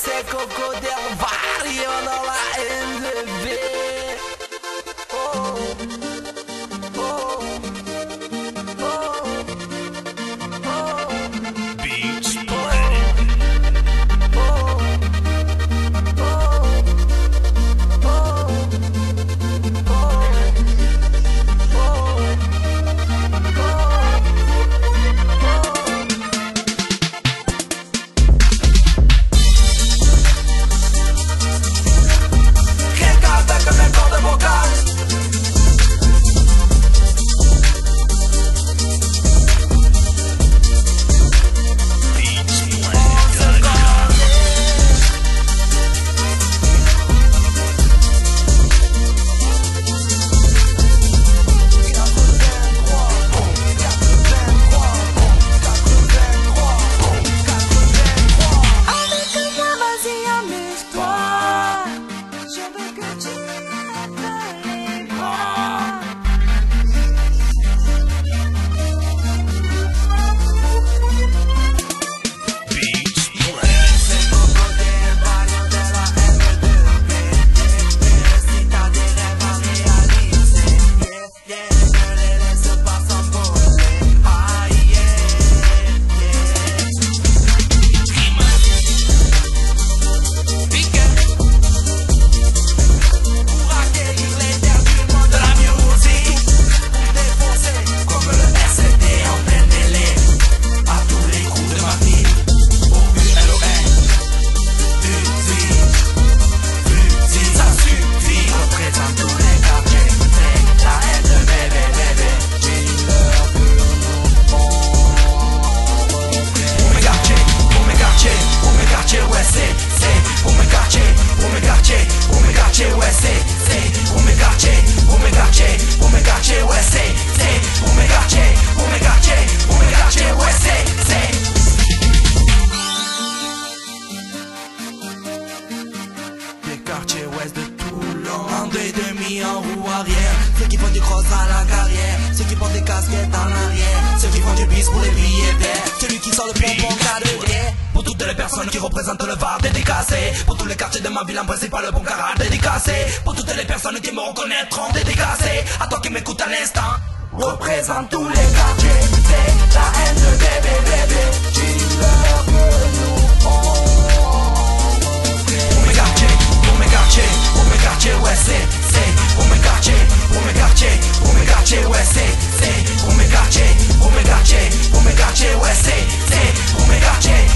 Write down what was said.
c'est Coco del Barrio dans la NDB. Oh, oh, oh, oh. Beats quartier ouest de Toulon, en 2,5 en roue arrière. Ceux qui font du cross à la carrière, ceux qui portent des casquettes en arrière, ceux qui font du bis pour les billets verts, celui qui sort le pompon cadeau. Pour toutes les personnes qui représentent le Var dédicacé, pour tous les quartiers de ma ville en principal le bon carat dédicacé, pour toutes les personnes qui me reconnaîtront dédicacé, à toi qui m'écoutes à l'instant. Représente tous les quartiers, c'est la haine de bébé, dis-leur que nous on. Ouais c'est pour mes quartiers, pour mes quartiers, ouais c'est pour mes quartiers, ouais c'est pour mes quartiers.